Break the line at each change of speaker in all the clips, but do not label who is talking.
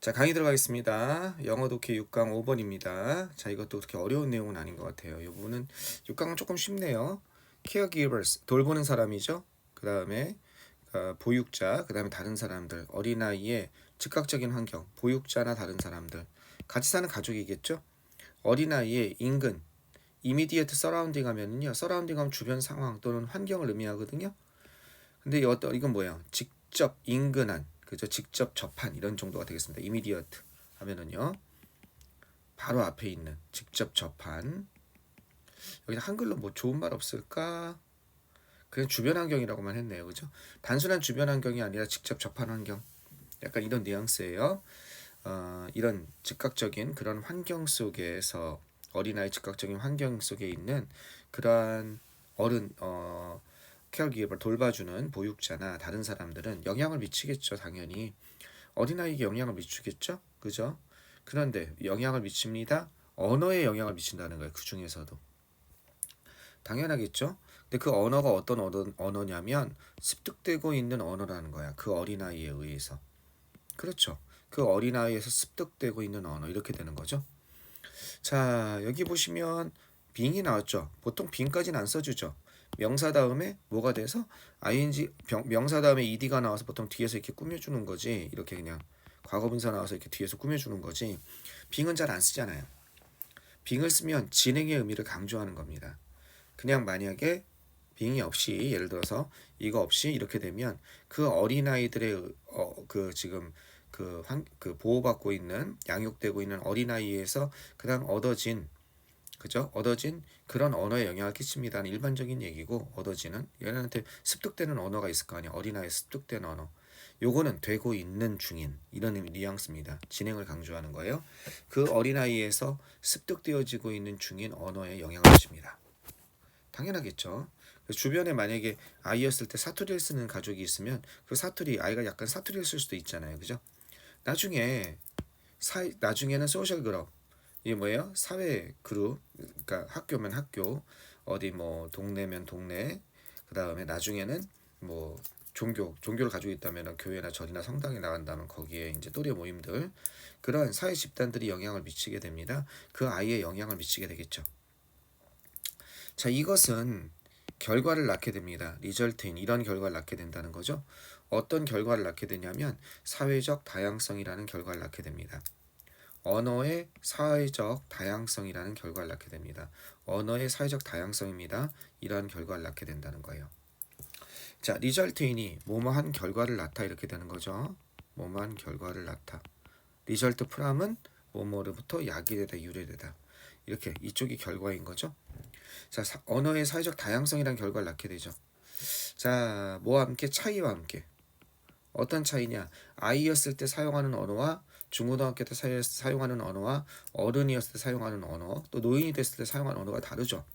자, 강의 들어가겠습니다. 영어 독해 6강 5번입니다. 자, 이것도 그렇게 어려운 내용은 아닌 것 같아요. 이 부분은 6강은 조금 쉽네요. caregivers, 돌보는 사람이죠. 그 다음에 보육자, 그 다음에 다른 사람들, 어린아이의 즉각적인 환경, 보육자나 다른 사람들, 같이 사는 가족이겠죠. 어린아이의 인근, immediate surrounding 하면은요, surrounding 하면 주변 상황 또는 환경을 의미하거든요. 근데 이건 뭐예요? 직접 인근한, 그죠? 직접 접한 이런 정도가 되겠습니다. immediate 하면은요, 바로 앞에 있는 직접 접한. 여기 한글로 뭐 좋은 말 없을까? 그냥 주변 환경이라고만 했네요, 그죠? 단순한 주변 환경이 아니라 직접 접한 환경. 약간 이런 뉘앙스예요. 이런 즉각적인 그런 환경 속에서 어린아이 즉각적인 환경 속에 있는 그러한 어른 케어기ver 돌봐주는 보육자나 다른 사람들은 영향을 미치겠죠. 당연히 어린아이에게 영향을 미치겠죠. 그죠? 그런데 영향을 미칩니다. 언어에 영향을 미친다는 거예요. 그 중에서도 당연하겠죠. 근데 그 언어가 어떤 언어냐면 습득되고 있는 언어라는 거야. 그 어린아이에 의해서. 그렇죠. 그 어린아이에서 습득되고 있는 언어 이렇게 되는 거죠. 자, 여기 보시면 빙이 나왔죠. 보통 빙까지는 안 써주죠. 명사 다음에 뭐가 돼서 ing 명사 다음에 ed가 나와서 보통 뒤에서 이렇게 꾸며주는 거지. 이렇게 그냥 과거분사 나와서 이렇게 뒤에서 꾸며주는 거지. 빙은 잘 안 쓰잖아요. 빙을 쓰면 진행의 의미를 강조하는 겁니다. 그냥 만약에 빙이 없이 예를 들어서 이거 없이 이렇게 되면 그 어린아이들의 그 지금 그 보호받고 있는 양육되고 있는 어린아이에서 그다음 얻어진 그죠? 얻어진 그런 언어에 영향을 끼칩니다는 일반적인 얘기고 얻어지는 얘네한테 습득되는 언어가 있을 거 아니야. 어린아이에 습득된 언어. 요거는 되고 있는 중인 이런 뉘앙스입니다. 진행을 강조하는 거예요. 그 어린아이에서 습득되어지고 있는 중인 언어에 영향을 미칩니다. 당연하겠죠. 주변에 만약에 아이였을 때 사투리를 쓰는 가족이 있으면 그 사투리 아이가 약간 사투리를 쓸 수도 있잖아요. 그죠? 나중에는 소셜 그룹 이게 뭐예요? 사회 그룹 그러니까 학교면 학교 어디 뭐 동네면 동네 그 다음에 나중에는 뭐 종교를 가지고 있다면 교회나 절이나 성당에 나간다면 거기에 이제 또래 모임들 그런 사회 집단들이 영향을 미치게 됩니다. 그 아이에 영향을 미치게 되겠죠. 자, 이것은 결과를 낳게 됩니다. 리절트인 이런 결과를 낳게 된다는 거죠. 어떤 결과를 낳게 되냐면 사회적 다양성이라는 결과를 낳게 됩니다. 언어의 사회적 다양성이라는 결과를 낳게 됩니다. 언어의 사회적 다양성입니다. 이러한 결과를 낳게 된다는 거예요. 자, 리절트인이 뭐뭐한 결과를 낳다 이렇게 되는 거죠. 뭐뭐한 결과를 낳다. 리절트 프람은 뭐뭐로부터 야기되다 유래되다. 이렇게 이쪽이 결과인 거죠. 자, 언어의 사회적 다양성이라는 결과를 낳게 되죠. 자, 뭐와 함께 차이와 함께 어떤 차이냐? 아이였을 때 사용하는 언어와 중고등학교 때 사용하는 언어와 어른이었을 때 사용하는 언어, 또 노인이 됐을 때 사용하는 언어가 다르죠.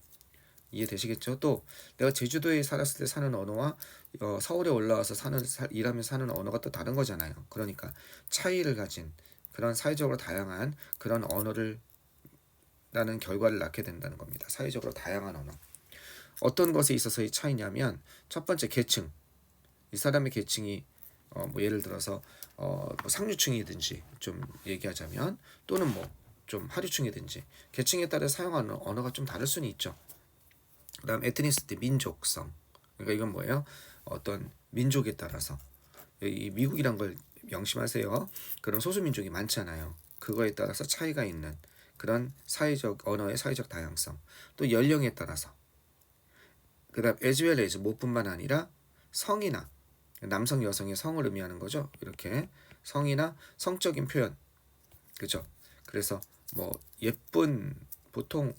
이해되시겠죠? 또 내가 제주도에 살았을 때 사는 언어와 서울에 올라와서 일하면서 사는 언어가 또 다른 거잖아요. 그러니까 차이를 가진 그런 사회적으로 다양한 그런 언어를 라는 결과를 낳게 된다는 겁니다. 사회적으로 다양한 언어. 어떤 것에 있어서의 차이냐면 첫 번째 계층. 이 사람의 계층이 뭐 예를 들어서 뭐 상류층이든지 좀 얘기하자면 또는 뭐 좀 하류층이든지 계층에 따라 사용하는 언어가 좀 다를 수는 있죠. 그다음 에트니시티 민족성. 그러니까 이건 뭐예요? 어떤 민족에 따라서 이 미국이란 걸 명심하세요. 그런 소수 민족이 많잖아요. 그거에 따라서 차이가 있는 그런 사회적 언어의 사회적 다양성. 또 연령에 따라서. 그다음 as well as 뭐뿐만 아니라 성이나 남성 여성의 성을 의미하는 거죠. 이렇게 성이나 성적인 표현. 그죠? 그래서 뭐 예쁜 보통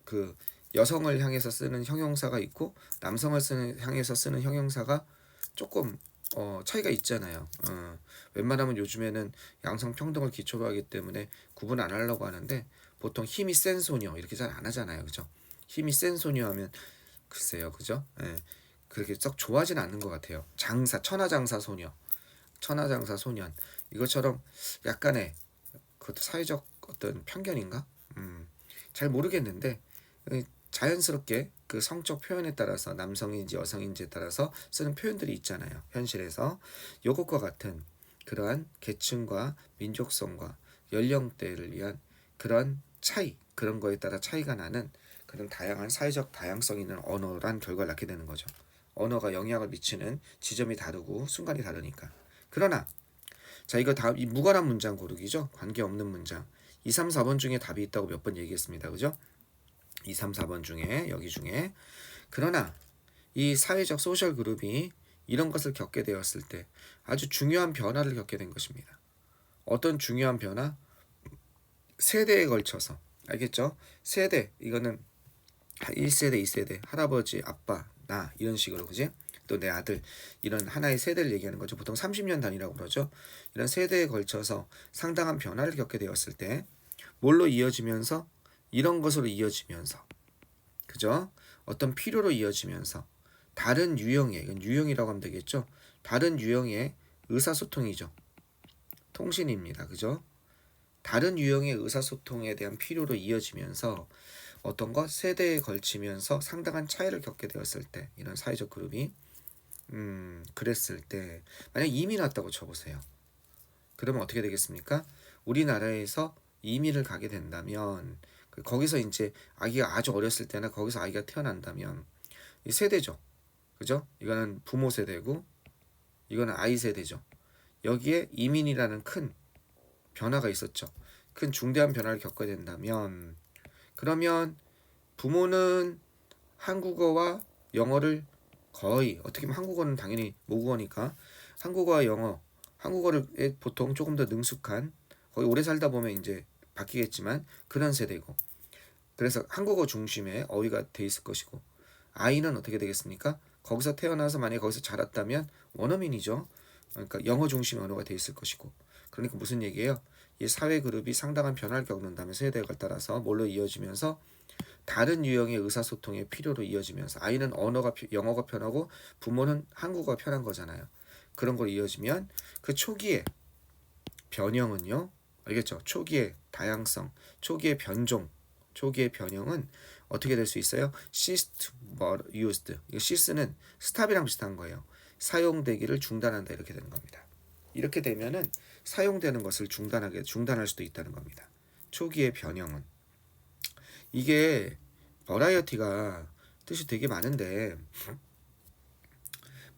그 여성을 향해서 쓰는 형용사가 있고 남성을 향해서 쓰는 형용사가 조금 차이가 있잖아요. 웬만하면 요즘에는 양성평등을 기초로 하기 때문에 구분 안 하려고 하는데 보통 힘이 센 소녀 이렇게 잘 안 하잖아요. 그죠? 힘이 센 소녀 하면 글쎄요. 그죠? 예. 그렇게 썩 좋아하진 않는 것 같아요. 천하장사 소녀, 천하장사 소년 이것처럼 약간의 그것도 사회적 어떤 편견인가? 잘 모르겠는데 자연스럽게 그 성적 표현에 따라서 남성인지 여성인지에 따라서 쓰는 표현들이 있잖아요. 현실에서 요것과 같은 그러한 계층과 민족성과 연령대를 위한 그런 차이, 그런 거에 따라 차이가 나는 그런 다양한 사회적 다양성 있는 언어란 결과를 낳게 되는 거죠. 언어가 영향을 미치는 지점이 다르고 순간이 다르니까. 그러나 자, 이거 다음 이 무관한 문장 고르기죠. 관계없는 문장. 2, 3, 4번 중에 답이 있다고 몇 번 얘기했습니다. 그죠? 2, 3, 4번 중에 여기 중에 그러나 이 사회적 소셜 그룹이 이런 것을 겪게 되었을 때 아주 중요한 변화를 겪게 된 것입니다. 어떤 중요한 변화? 세대에 걸쳐서. 알겠죠? 세대, 이거는 1세대, 2세대, 할아버지, 아빠, 나 이런 식으로, 그지? 또 내 아들, 이런 하나의 세대를 얘기하는 거죠. 보통 30년 단위라고 그러죠. 이런 세대에 걸쳐서 상당한 변화를 겪게 되었을 때 뭘로 이어지면서, 이런 것으로 이어지면서, 그죠? 어떤 필요로 이어지면서 다른 유형의, 이건 유형이라고 하면 되겠죠. 다른 유형의 의사소통이죠. 통신입니다. 그죠? 다른 유형의 의사소통에 대한 필요로 이어지면서 어떤 것 세대에 걸치면서 상당한 차이를 겪게 되었을 때, 이런 사회적 그룹이 그랬을 때, 만약 이민 왔다고 쳐보세요. 그러면 어떻게 되겠습니까? 우리나라에서 이민을 가게 된다면 거기서 이제 아기가 아주 어렸을 때나 거기서 아기가 태어난다면 이 세대죠. 그죠? 이거는 부모 세대고 이거는 아이 세대죠. 여기에 이민이라는 큰 변화가 있었죠. 큰 중대한 변화를 겪어야 된다면 그러면 부모는 한국어와 영어를 거의, 어떻게 보면 한국어는 당연히 모국어니까 한국어와 영어, 한국어를 보통 조금 더 능숙한, 거의 오래 살다 보면 이제 바뀌겠지만 그런 세대고, 그래서 한국어 중심의 어휘가 돼 있을 것이고, 아이는 어떻게 되겠습니까? 거기서 태어나서 만약에 거기서 자랐다면 원어민이죠. 그러니까 영어 중심의 언어가 돼 있을 것이고, 그러니까 무슨 얘기예요? 이 사회 그룹이 상당한 변화를 겪는다면 세대에 따라서 뭘로 이어지면서 다른 유형의 의사소통의 필요로 이어지면서, 아이는 언어가 영어가 편하고 부모는 한국어가 편한 거잖아요. 그런 걸 이어지면 그 초기의 변형은요, 알겠죠? 초기의 다양성, 초기의 변종, 초기의 변형은 어떻게 될 수 있어요? ceased used. 이 cease는 stop이랑 비슷한 거예요. 사용되기를 중단한다, 이렇게 되는 겁니다. 이렇게 되면은 사용되는 것을 중단할 수도 있다는 겁니다. 초기의 변형은. 이게 버라이어티가 뜻이 되게 많은데,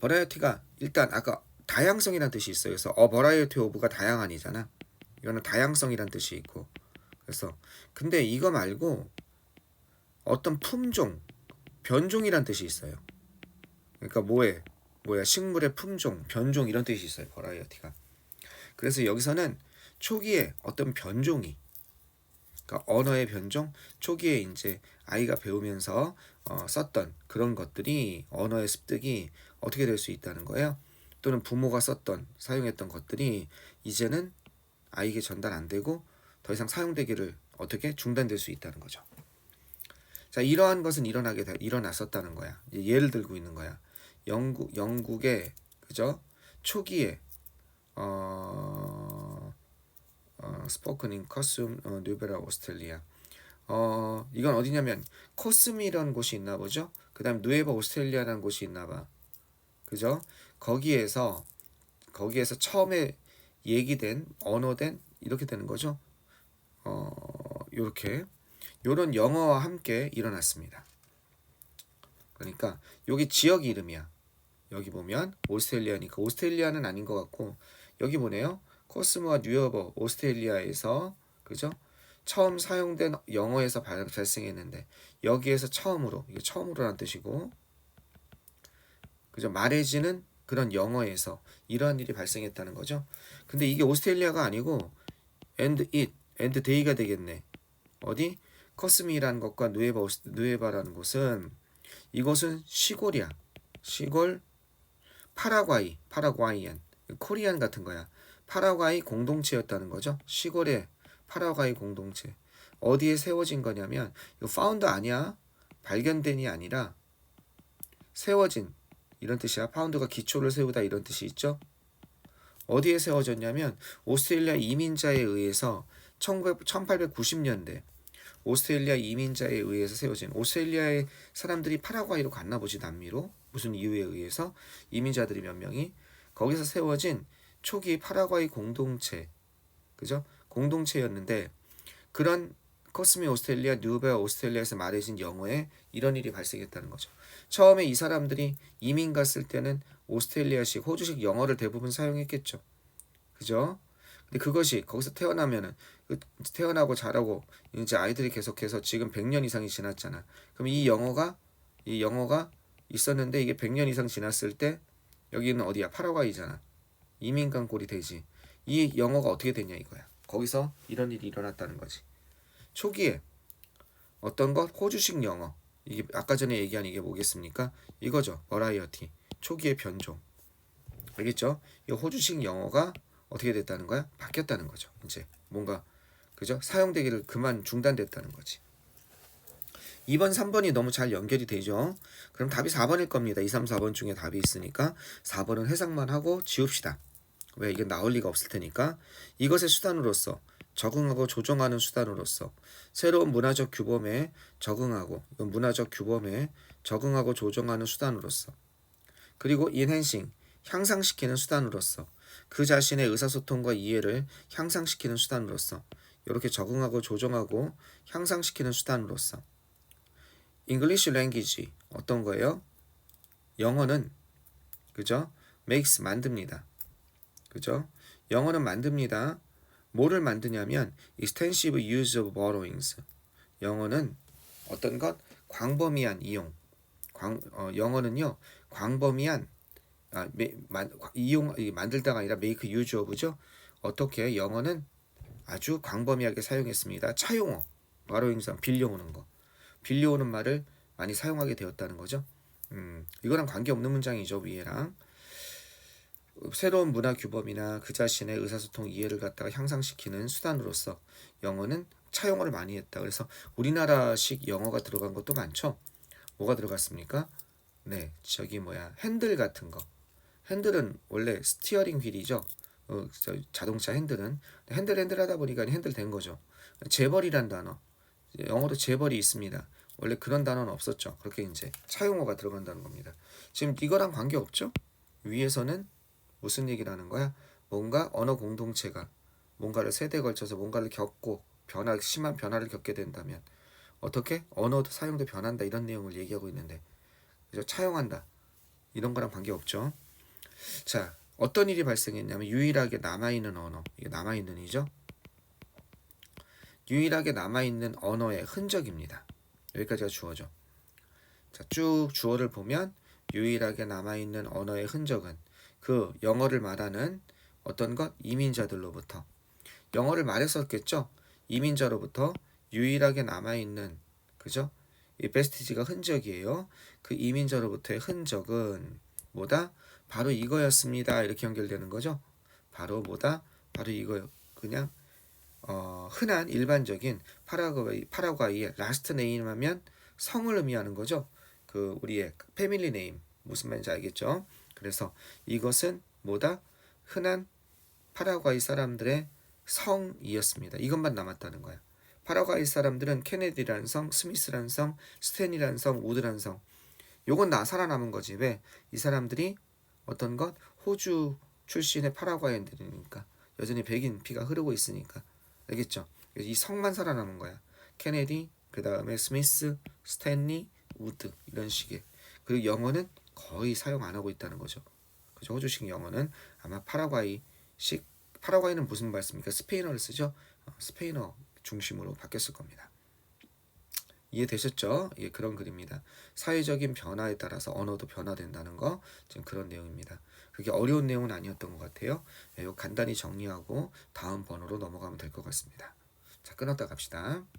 버라이어티가 일단 아까 다양성이라는 뜻이 있어요. 그래서 버라이어티 오브가 다양한이잖아. 이거는 다양성이라는 뜻이 있고, 그래서 근데 이거 말고 어떤 품종, 변종이라는 뜻이 있어요. 그러니까 뭐야 식물의 품종, 변종 이런 뜻이 있어요. 버라이어티가. 그래서 여기서는 초기에 어떤 변종이, 그러니까 언어의 변종, 초기에 이제 아이가 배우면서 썼던 그런 것들이, 언어의 습득이 어떻게 될 수 있다는 거예요. 또는 부모가 사용했던 것들이 이제는 아이에게 전달 안 되고 더 이상 사용되기를 어떻게 중단될 수 있다는 거죠. 자, 이러한 것은 일어났었다는 거야. 예를 들고 있는 거야. 영국의 그죠? 초기에 스포크닝 커스움 뉴베라 오스트레일리아. 이건 어디냐면 코스미라는 곳이 있나 보죠. 그다음 누에바 오스트레일리아라는 곳이 있나 봐. 그죠? 거기에서 처음에 얘기된, 언어된, 이렇게 되는 거죠. 요렇게 요런 영어와 함께 일어났습니다. 그러니까 여기 지역 이름이야. 여기 보면 오스트레일리아니까 오스트레일리아는 아닌 것 같고, 여기 보네요. 코스모와 뉴어버 오스트레일리아에서, 그죠? 처음 사용된 영어에서 발생했는데 여기에서 처음으로, 이게 처음으로라는 뜻이고, 그죠? 말해지는 그런 영어에서 이러한 일이 발생했다는 거죠. 근데 이게 오스트레일리아가 아니고 and they가 되겠네. 어디? 커스미라는 것과 누에바라는 곳은, 이곳은 시골이야. 시골 파라과이안, 코리안 같은 거야. 파라과이 공동체였다는 거죠. 시골의 파라과이 공동체. 어디에 세워진 거냐면, 이거 파운드 아니야. 발견된이 아니라 세워진, 이런 뜻이야. 파운드가 기초를 세우다, 이런 뜻이 있죠. 어디에 세워졌냐면 오스트레일리아 이민자에 의해서 1890년대 오스트레일리아 이민자에 의해서 세워진, 오스트레일리아의 사람들이 파라과이로 갔나 보지, 남미로. 무슨 이유에 의해서 이민자들이 몇 명이 거기서 세워진 초기 파라과이 공동체, 그죠? 공동체였는데 그런 코스미 오스트레일리아, 누베 오스트레일리아에서 말해진 영어에 이런 일이 발생했다는 거죠. 처음에 이 사람들이 이민 갔을 때는 오스트레일리아식, 호주식 영어를 대부분 사용했겠죠. 그죠? 근데 그것이 거기서 태어나면은 태어나고 자라고 이제 아이들이 계속해서 지금 100년 이상이 지났잖아. 그럼 이 영어가 있었는데 이게 100년 이상 지났을 때 여기는 어디야? 파라과이잖아. 이민 간 꼴이 되지. 이 영어가 어떻게 됐냐 이거야. 거기서 이런 일이 일어났다는 거지. 초기에 어떤 것 호주식 영어, 이게 아까 전에 얘기한 이게 뭐겠습니까? 이거죠. 버라이어티. 초기의 변종. 알겠죠? 이 호주식 영어가 어떻게 됐다는 거야? 바뀌었다는 거죠. 이제 뭔가 그죠? 사용되기를 그만 중단됐다는 거지. 2번, 3번이 너무 잘 연결이 되죠. 그럼 답이 4번일 겁니다. 2, 3, 4번 중에 답이 있으니까 4번은 해석만 하고 지웁시다. 왜? 이게 나올 리가 없을 테니까. 이것의 수단으로서 적응하고 조정하는 수단으로서 새로운 문화적 규범에 적응하고 이건 문화적 규범에 적응하고 조정하는 수단으로서 그리고 인핸싱 향상시키는 수단으로서 그 자신의 의사소통과 이해를 향상시키는 수단으로서 이렇게 적응하고 조정하고 향상시키는 수단으로서 English language 어떤 거예요? 영어는 그죠? makes 만듭니다. 그죠? 영어는 만듭니다. 뭐를 만드냐면 extensive use of borrowings. 영어는 어떤 것? 광범위한 이용. 영어는요. 광범위한 이용 만들다가 아니라 make use of죠. 어떻게 영어는 아주 광범위하게 사용했습니다. 차용어. borrowing은 빌려오는 거. 빌려오는 말을 많이 사용하게 되었다는 거죠. 이거랑 관계없는 문장이죠. 위에랑. 새로운 문화 규범이나 그 자신의 의사소통 이해를 갖다가 향상시키는 수단으로서 영어는 차용어를 많이 했다. 그래서 우리나라식 영어가 들어간 것도 많죠. 뭐가 들어갔습니까? 네, 핸들 같은 거. 핸들은 원래 스티어링 휠이죠. 자동차 핸들은 핸들 하다 보니까 핸들 된 거죠. 재벌이란 단어. 영어로 재벌이 있습니다. 원래 그런 단어는 없었죠. 그렇게 이제 차용어가 들어간다는 겁니다. 지금 이거랑 관계 없죠? 위에서는 무슨 얘기를 하는 거야? 뭔가 언어 공동체가 뭔가를 세대에 걸쳐서 뭔가를 겪고 심한 변화를 겪게 된다면 어떻게? 언어도 사용도 변한다 이런 내용을 얘기하고 있는데 그래서 차용한다 이런 거랑 관계없죠. 자, 어떤 일이 발생했냐면 유일하게 남아있는 언어, 이게 남아있는 이죠. 유일하게 남아있는 언어의 흔적입니다. 여기까지가 주어죠. 자, 쭉 주어를 보면 유일하게 남아있는 언어의 흔적은 그 영어를 말하는 어떤 것? 이민자들로부터 영어를 말했었겠죠. 이민자로부터 유일하게 남아있는 그죠? 이 베스티지가 흔적이에요. 그 이민자로부터의 흔적은 뭐다? 바로 이거였습니다. 이렇게 연결되는 거죠. 바로 뭐다? 바로 이거 그냥 흔한 일반적인 파라과이의 라스트 네임 하면 성을 의미하는 거죠. 그 우리의 패밀리 네임 무슨 말인지 알겠죠? 그래서 이것은 뭐다? 흔한 파라과이 사람들의 성이었습니다. 이것만 남았다는 거야. 파라과이 사람들은 케네디라는 성, 스미스라는 성, 스탠이라는 성, 우드라는 성. 요건 살아남은 거지. 왜? 이 사람들이 어떤 것? 호주 출신의 파라과이인들이니까. 여전히 백인 피가 흐르고 있으니까. 알겠죠? 이 성만 살아남은 거야. 케네디, 그 다음에 스미스, 스탠리, 우드 이런 식의. 그리고 영어는 거의 사용 안 하고 있다는 거죠. 그죠? 호주식 영어는 아마 파라과이는 무슨 말 씁니까? 스페인어를 쓰죠. 스페인어 중심으로 바뀌었을 겁니다. 이해되셨죠? 예, 그런 글입니다. 사회적인 변화에 따라서 언어도 변화된다는 거 지금 그런 내용입니다. 그게 어려운 내용은 아니었던 것 같아요. 예, 간단히 정리하고 다음 번호로 넘어가면 될 것 같습니다. 자, 끊었다 갑시다.